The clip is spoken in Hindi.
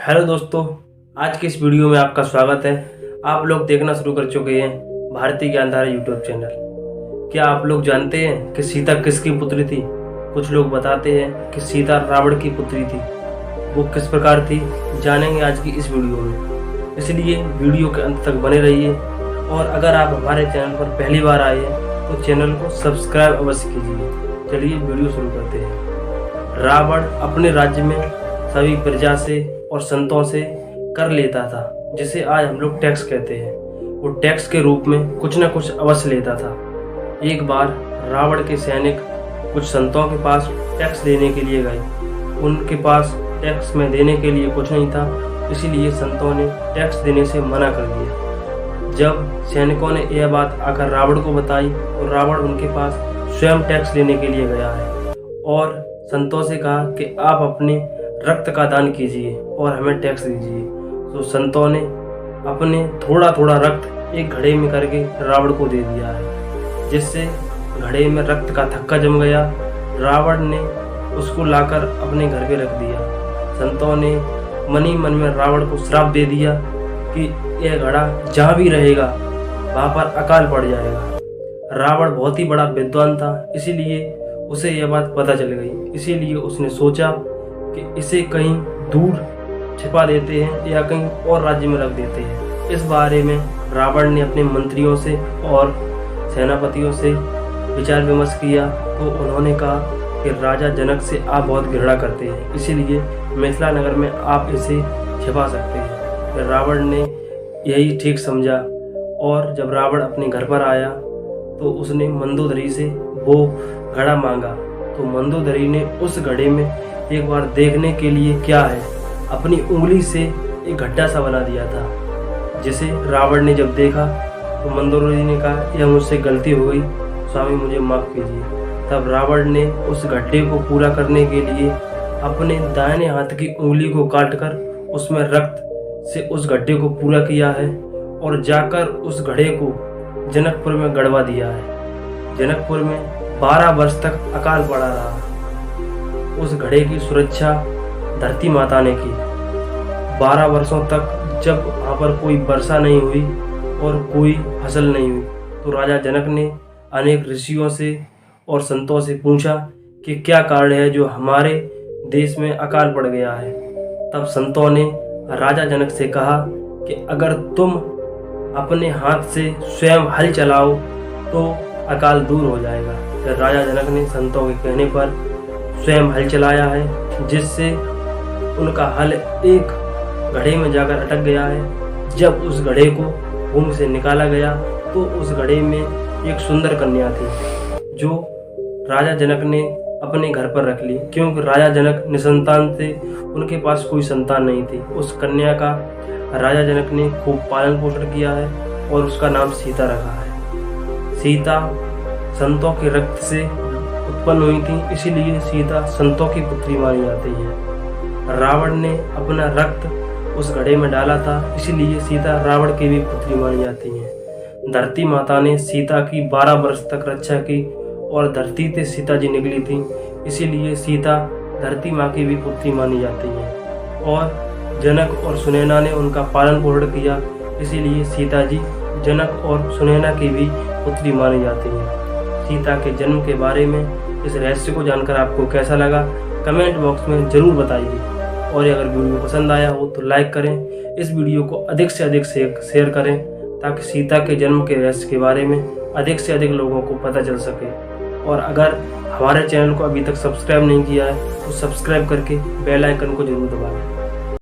हेलो दोस्तों, आज की इस वीडियो में आपका स्वागत है। आप लोग देखना शुरू कर चुके हैं भारतीय ज्ञानधारा यूट्यूब चैनल। क्या आप लोग जानते हैं कि सीता किसकी पुत्री थी? कुछ लोग बताते हैं कि सीता रावण की पुत्री थी। वो किस प्रकार थी, जानेंगे आज की इस वीडियो में। इसलिए वीडियो के अंत तक बने रहिए। और अगर आप हमारे चैनल पर पहली बार आए हैं तो चैनल को सब्सक्राइब अवश्य कीजिए। चलिए वीडियो शुरू करते हैं। रावण अपने राज्य में सभी प्रजा से और संतों से कर लेता था, जिसे आज हम लोग टैक्स कहते हैं। वो टैक्स के रूप में कुछ न कुछ अवश्य लेता था। एक बार रावण के सैनिक कुछ संतों के पास टैक्स देने के लिए गए। उनके पास टैक्स में देने के लिए कुछ नहीं था, इसीलिए संतों ने टैक्स देने से मना कर दिया। जब सैनिकों ने यह बात आकर रावण को बताई तो रावण उनके पास स्वयं टैक्स लेने के लिए गया है और संतों से कहा कि आप अपने रक्त का दान कीजिए और हमें टैक्स दीजिए। तो संतों ने अपने थोड़ा थोड़ा रक्त एक घड़े में करके रावण को दे दिया है, जिससे घड़े में रक्त का थक्का जम गया। रावण ने उसको लाकर अपने घर पे रख दिया। संतों ने मन ही मन में रावण को श्राप दे दिया कि यह घड़ा जहाँ भी रहेगा वहाँ पर अकाल पड़ जाएगा। रावण बहुत ही बड़ा विद्वान था, इसीलिए उसे यह बात पता चल गई। इसीलिए उसने सोचा कि इसे कहीं दूर छिपा देते हैं या कहीं और राज्य में रख देते हैं। इस बारे में रावण ने अपने मंत्रियों से और सेनापतियों से विचार विमर्श किया तो उन्होंने कहा कि राजा जनक से आप बहुत घृणा करते हैं, इसीलिए मिथिला नगर में आप इसे छिपा सकते हैं। फिर रावण ने यही ठीक समझा और जब रावण अपने घर पर आया तो उसने मंदोदरी से वो घड़ा मांगा। तो मंदोदरी ने उस घड़े में एक बार देखने के लिए क्या है अपनी उंगली से एक गड्ढा सा बना दिया था, जिसे रावण ने जब देखा तो मंदोदरी ने कहा यह मुझसे गलती हो गई, स्वामी मुझे माफ कीजिए। तब रावण ने उस गड्ढे को पूरा करने के लिए अपने दाहिने हाथ की उंगली को काटकर उसमें रक्त से उस गड्ढे को पूरा किया है और जाकर उस घड़े को जनकपुर में गड़वा दिया है। जनकपुर में 12 वर्ष तक अकाल पड़ा रहा। उस घड़े की सुरक्षा धरती माता ने की। 12 वर्षों तक जब वहाँ पर कोई वर्षा नहीं हुई और कोई फसल नहीं हुई तो राजा जनक ने अनेक ऋषियों से और संतों से पूछा कि क्या कारण है जो हमारे देश में अकाल पड़ गया है। तब संतों ने राजा जनक से कहा कि अगर तुम अपने हाथ से स्वयं हल चलाओ तो अकाल दूर हो जाएगा। फिर राजा जनक ने संतों के कहने पर स्वयं हल चलाया है, जिससे उनका हल एक घड़े में जाकर अटक गया है। जब उस घड़े को भूमि से निकाला गया तो उस घड़े में एक सुंदर कन्या थी, जो राजा जनक ने अपने घर पर रख ली, क्योंकि राजा जनक निसंतान थे, उनके पास कोई संतान नहीं थी। उस कन्या का राजा जनक ने खूब पालन पोषण किया है और उसका नाम सीता रखा है। सीता संतों के रक्त से उत्पन्न हुई थी, इसीलिए सीता संतों की पुत्री मानी जाती है। रावण ने अपना रक्त उस घड़े में डाला था, इसीलिए सीता रावण की भी पुत्री मानी जाती है। धरती माता ने सीता की 12 वर्ष तक रक्षा की और धरती से सीता जी निकली थी, इसीलिए सीता धरती माँ की भी पुत्री मानी जाती है। और जनक और सुनैना ने उनका पालन पोषण किया, इसीलिए सीता जी जनक और सुनैना की भी पुत्री मानी जाती है। सीता के जन्म के बारे में इस रहस्य को जानकर आपको कैसा लगा, कमेंट बॉक्स में ज़रूर बताइए। और अगर वीडियो पसंद आया हो तो लाइक करें। इस वीडियो को अधिक से अधिक शेयर करें ताकि सीता के जन्म के रहस्य के बारे में अधिक से अधिक लोगों को पता चल सके। और अगर हमारे चैनल को अभी तक सब्सक्राइब नहीं किया है तो सब्सक्राइब करके बेल आइकन को जरूर दबाएं।